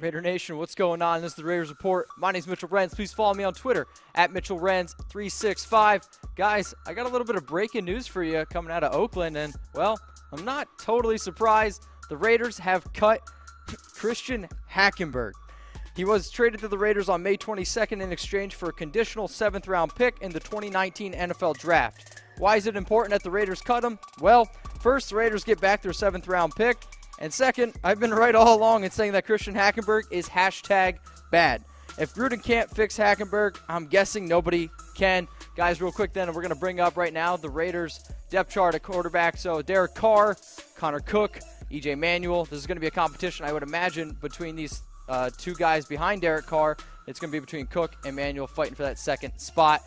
Raider Nation, what's going on? This is the Raiders Report. My name is Mitchell Renz. Please follow me on Twitter at MitchellRenz365. Guys, I got a little bit of breaking news for you coming out of Oakland, and, well, I'm not totally surprised. The Raiders have cut Christian Hackenberg. He was traded to the Raiders on May 22nd in exchange for a conditional 7th-round pick in the 2019 NFL Draft. Why is it important that the Raiders cut him? Well, first, the Raiders get back their 7th-round pick. And second, I've been right all along in saying that Christian Hackenberg is #bad. If Gruden can't fix Hackenberg, I'm guessing nobody can. Guys, real quick then, we're going to bring up right now the Raiders depth chart at quarterback. So Derek Carr, Connor Cook, EJ Manuel. This is going to be a competition, I would imagine, between these two guys behind Derek Carr. It's going to be between Cook and Manuel fighting for that second spot.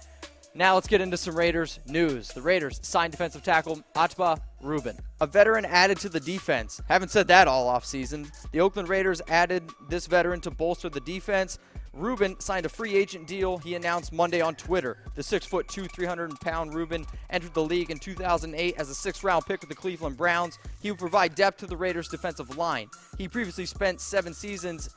Now let's get into some Raiders news. The Raiders signed defensive tackle Ahtyba Rubin, a veteran added to the defense. Haven't said that all offseason. The Oakland Raiders added this veteran to bolster the defense. Rubin signed a free agent deal he announced Monday on Twitter. The 6'2", 300-pound Rubin entered the league in 2008 as a 6th-round pick with the Cleveland Browns. He will provide depth to the Raiders' defensive line. He previously spent 7 seasons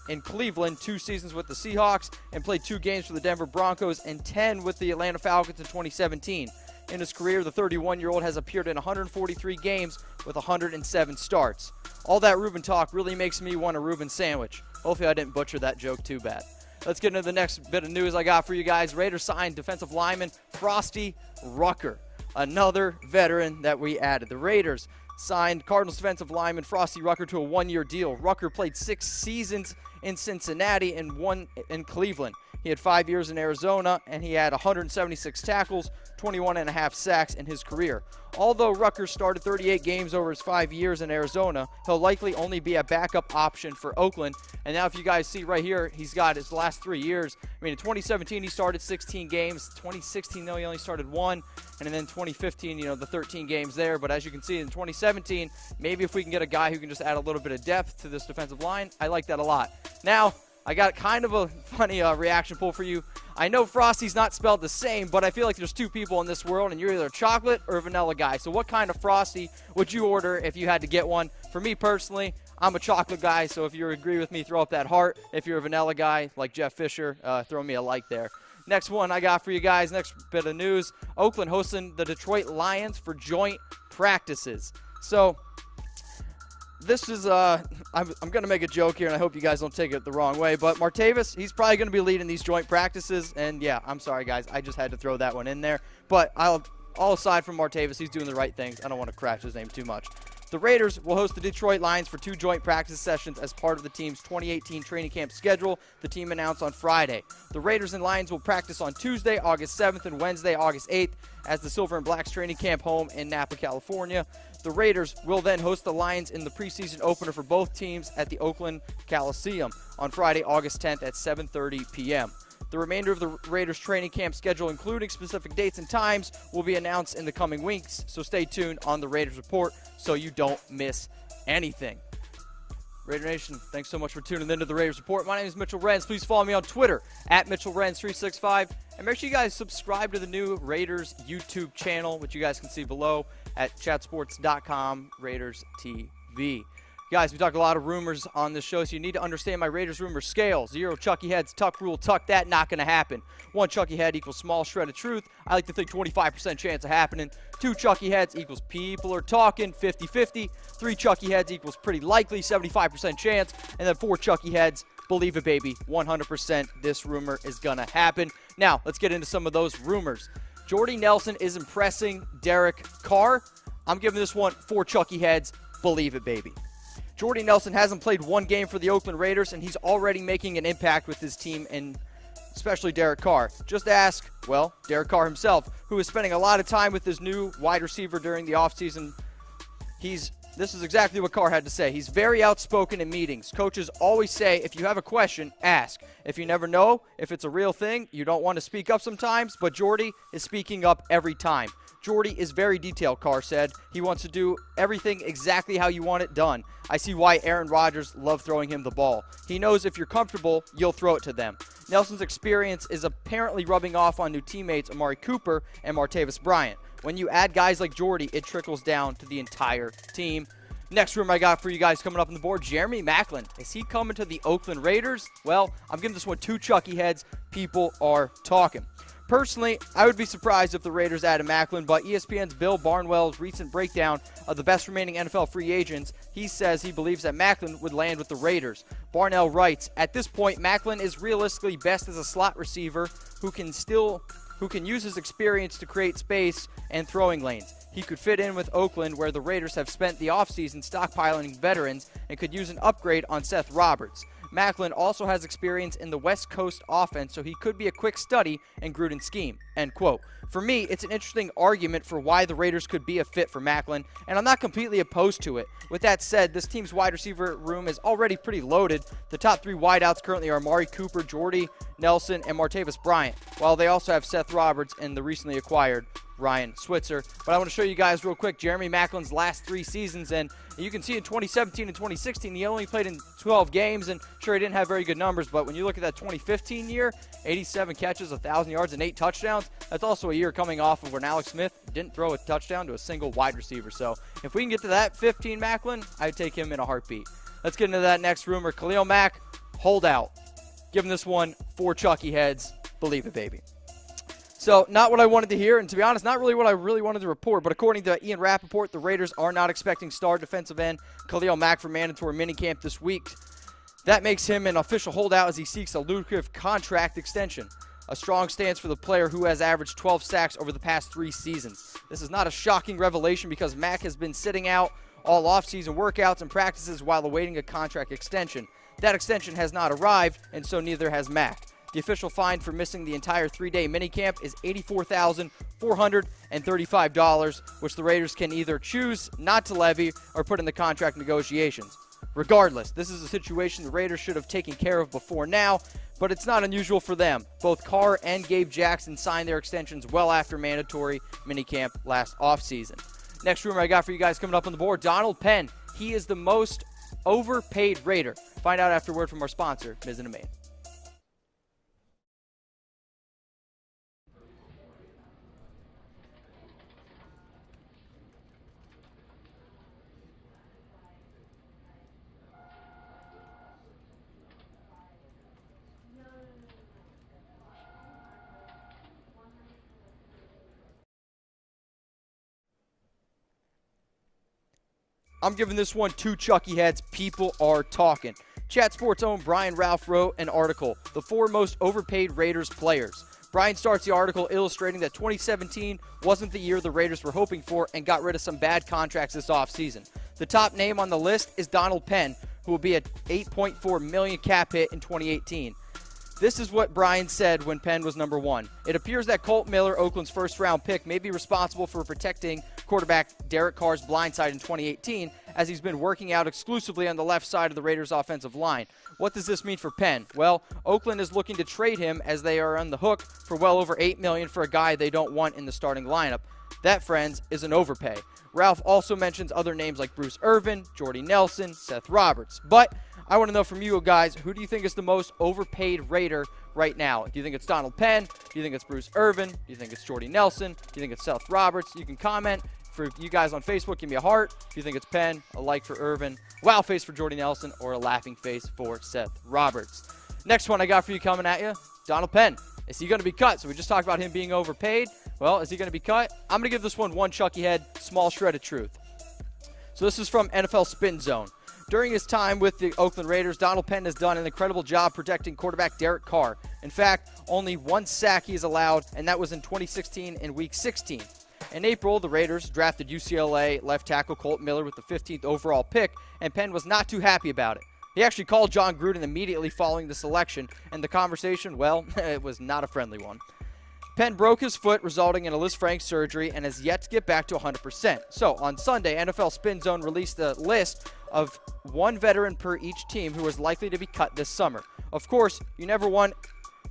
in Cleveland, 2 seasons with the Seahawks, and played 2 games for the Denver Broncos and 10 with the Atlanta Falcons in 2017. In his career, the 31-year-old has appeared in 143 games with 107 starts. All that Rubin talk really makes me want a Rubin sandwich. Hopefully I didn't butcher that joke too bad. Let's get into the next bit of news I got for you guys. Raiders signed defensive lineman Frostee Rucker, another veteran that we added. The Raiders signed Cardinals defensive lineman Frostee Rucker to a 1-year deal. Rucker played 6 seasons in Cincinnati and 1 in Cleveland. He had 5 years in Arizona, and he had 176 tackles, 21.5 sacks in his career. Although Rucker started 38 games over his 5 years in Arizona, he'll likely only be a backup option for Oakland. And now if you guys see right here, he's got his last 3 years. I mean, in 2017, he started 16 games. 2016, though, he only started 1. And then 2015, the 13 games there. But as you can see, in 2017, maybe if we can get a guy who can just add a little bit of depth to this defensive line, I like that a lot. Now, I got kind of a funny reaction poll for you. I know Frostee's not spelled the same, but I feel like there's 2 people in this world, and you're either a chocolate or a vanilla guy. So what kind of Frosty would you order if you had to get one? For me personally, I'm a chocolate guy, so if you agree with me, throw up that heart. If you're a vanilla guy like Jeff Fisher, throw me a like there. Next one I got for you guys, next bit of news. Oakland hosting the Detroit Lions for joint practices. So this is, I'm going to make a joke here, and I hope you guys don't take it the wrong way, but Martavis, he's probably going to be leading these joint practices, and yeah, I'm sorry, guys. I just had to throw that one in there, but all aside from Martavis, he's doing the right things. I don't want to crash his name too much. The Raiders will host the Detroit Lions for 2 joint practice sessions as part of the team's 2018 training camp schedule, the team announced on Friday. The Raiders and Lions will practice on Tuesday, August 7th, and Wednesday, August 8th, as the Silver and Blacks training camp home in Napa, California. The Raiders will then host the Lions in the preseason opener for both teams at the Oakland Coliseum on Friday, August 10th at 7:30 p.m. The remainder of the Raiders training camp schedule, including specific dates and times, will be announced in the coming weeks, so stay tuned on the Raiders Report so you don't miss anything. Raider Nation, thanks so much for tuning in to the Raiders Report. My name is Mitchell Renz. Please follow me on Twitter at MitchellRenz365. And make sure you guys subscribe to the new Raiders YouTube channel, which you guys can see below at chatsports.com, Raiders TV. Guys, we talk a lot of rumors on this show, so you need to understand my Raiders rumor scale. 0 Chucky heads, tuck rule, tuck that, not going to happen. 1 Chucky head equals small shred of truth. I like to think 25% chance of happening. 2 Chucky heads equals people are talking, 50-50. 3 Chucky heads equals pretty likely, 75% chance. And then 4 Chucky heads, believe it, baby, 100% this rumor is going to happen. Now, let's get into some of those rumors. Jordy Nelson is impressing Derek Carr. I'm giving this one 4 Chucky heads, believe it, baby. Jordy Nelson hasn't played 1 game for the Oakland Raiders, and he's already making an impact with his team, and especially Derek Carr. Just ask, well, Derek Carr himself, who is spending a lot of time with his new wide receiver during the offseason. This is exactly what Carr had to say. He's very outspoken in meetings. Coaches always say, if you have a question, ask. If you never know if it's a real thing, you don't want to speak up sometimes, but Jordy is speaking up every time. Jordy is very detailed, Carr said. He wants to do everything exactly how you want it done. I see why Aaron Rodgers loved throwing him the ball. He knows if you're comfortable, you'll throw it to them. Nelson's experience is apparently rubbing off on new teammates Amari Cooper and Martavis Bryant. When you add guys like Jordy, it trickles down to the entire team. Next rumor I got for you guys coming up on the board, Jeremy Maclin. Is he coming to the Oakland Raiders? Well, I'm giving this one 2 Chucky heads. People are talking. Personally, I would be surprised if the Raiders added Maclin, but ESPN's Bill Barnwell's recent breakdown of the best remaining NFL free agents, he says he believes that Maclin would land with the Raiders. Barnwell writes, at this point, Maclin is realistically best as a slot receiver who can use his experience to create space and throwing lanes. He could fit in with Oakland, where the Raiders have spent the offseason stockpiling veterans and could use an upgrade on Seth Roberts. Maclin also has experience in the West Coast offense, so he could be a quick study in Gruden's scheme, end quote. For me, it's an interesting argument for why the Raiders could be a fit for Maclin, and I'm not completely opposed to it. With that said, this team's wide receiver room is already pretty loaded. The top 3 wideouts currently are Amari Cooper, Jordy Nelson, and Martavis Bryant, while they also have Seth Roberts and the recently acquired Ryan Switzer. But I want to show you guys real quick Jeremy Maclin's last 3 seasons, and you can see in 2017 and 2016 he only played in 12 games, and sure, he didn't have very good numbers, but when you look at that 2015 year, 87 catches, 1,000 yards, and 8 touchdowns, that's also a year coming off of when Alex Smith didn't throw a touchdown to a single wide receiver. So if we can get to that 15 Maclin, I'd take him in a heartbeat. Let's get into that next rumor. Khalil Mack Holdout. Giving this one 4 Chucky heads. Believe it, baby. So, not what I wanted to hear, and to be honest, not really what I really wanted to report, but according to Ian Rappaport, the Raiders are not expecting star defensive end Khalil Mack for mandatory minicamp this week. That makes him an official holdout as he seeks a lucrative contract extension. A strong stance for the player who has averaged 12 sacks over the past 3 seasons. This is not a shocking revelation because Mack has been sitting out all offseason workouts and practices while awaiting a contract extension. That extension has not arrived, and so neither has Mack. The official fine for missing the entire 3-day minicamp is $84,435, which the Raiders can either choose not to levy or put in the contract negotiations. Regardless, this is a situation the Raiders should have taken care of before now, but it's not unusual for them. Both Carr and Gabe Jackson signed their extensions well after mandatory minicamp last offseason. Next rumor I got for you guys coming up on the board, Donald Penn. He is the most overpaid Raider. Find out after word from our sponsor, Ms. and Main. I'm giving this one 2 Chucky heads. People are talking. Chat Sports' own Brian Ralph wrote an article, The 4 Most Overpaid Raiders Players. Brian starts the article illustrating that 2017 wasn't the year the Raiders were hoping for and got rid of some bad contracts this offseason. The top name on the list is Donald Penn, who will be an $8.4 million cap hit in 2018. This is what Brian said when Penn was number 1. It appears that Colt Miller, Oakland's first-round pick, may be responsible for protecting quarterback Derek Carr's blindside in 2018, as he's been working out exclusively on the left side of the Raiders' offensive line. What does this mean for Penn? Well, Oakland is looking to trade him as they are on the hook for well over $8 million for a guy they don't want in the starting lineup. That, friends, is an overpay. Ralph also mentions other names like Bruce Irvin, Jordy Nelson, Seth Roberts. But I want to know from you guys, who do you think is the most overpaid Raider right now? Do you think it's Donald Penn? Do you think it's Bruce Irvin? Do you think it's Jordy Nelson? Do you think it's Seth Roberts? You can comment. For you guys on Facebook, give me a heart. If you think it's Penn, a like for Irvin, wow face for Jordy Nelson, or a laughing face for Seth Roberts. Next one I got for you coming at you, Donald Penn. Is he going to be cut? So we just talked about him being overpaid. Well, is he going to be cut? I'm going to give this one 1 Chucky head, small shred of truth. So this is from NFL Spin Zone. During his time with the Oakland Raiders, Donald Penn has done an incredible job protecting quarterback Derek Carr. In fact, only 1 sack he is allowed, and that was in 2016 in Week 16. In April, the Raiders drafted UCLA left tackle Colt Miller with the 15th overall pick, and Penn was not too happy about it. He actually called John Gruden immediately following the selection, and the conversation, well, it was not a friendly one. Penn broke his foot, resulting in a Lisfranc surgery, and has yet to get back to 100%. So, on Sunday, NFL Spin Zone released a list of 1 veteran per each team who is likely to be cut this summer. Of course, you never want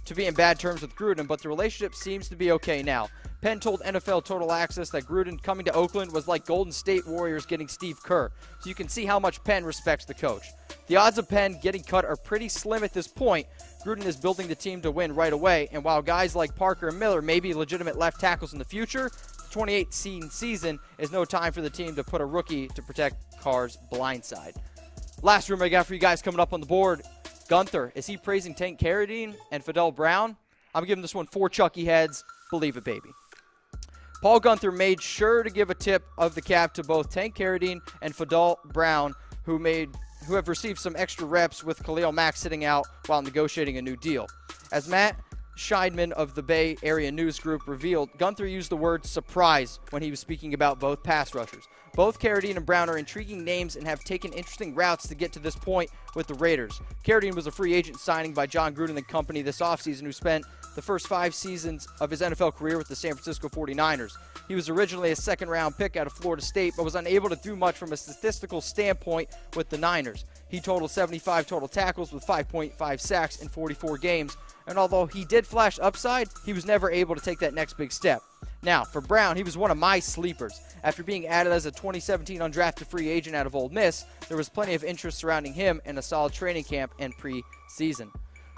to be in bad terms with Gruden, but the relationship seems to be okay now. Penn told NFL Total Access that Gruden coming to Oakland was like Golden State Warriors getting Steve Kerr, so you can see how much Penn respects the coach. The odds of Penn getting cut are pretty slim at this point. Gruden is building the team to win right away, and while guys like Parker and Miller may be legitimate left tackles in the future, the 2018 season is no time for the team to put a rookie to protect Carr's blindside. Last rumor I got for you guys coming up on the board, Guenther. Is he praising Tank Carradine and Fadol Brown? I'm giving this one 4 Chucky heads. Believe it, baby. Paul Guenther made sure to give a tip of the cap to both Tank Carradine and Fadol Brown, who have received some extra reps with Khalil Mack sitting out while negotiating a new deal. As Matt Scheidman of the Bay Area News Group revealed, Guenther used the word surprise when he was speaking about both pass rushers. Both Carradine and Brown are intriguing names and have taken interesting routes to get to this point with the Raiders. Carradine was a free agent signing by John Gruden and company this offseason, who spent the first 5 seasons of his NFL career with the San Francisco 49ers. He was originally a second-round pick out of Florida State, but was unable to do much from a statistical standpoint with the Niners. He totaled 75 total tackles with 5.5 sacks in 44 games, and although he did flash upside, he was never able to take that next big step. Now, for Brown, he was one of my sleepers. After being added as a 2017 undrafted free agent out of Ole Miss, there was plenty of interest surrounding him in a solid training camp and pre-season.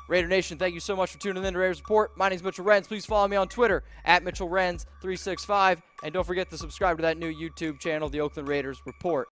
Raider Nation, thank you so much for tuning in to Raiders Report. My name is Mitchell Renz. Please follow me on Twitter at MitchellRenz365. And don't forget to subscribe to that new YouTube channel, the Oakland Raiders Report.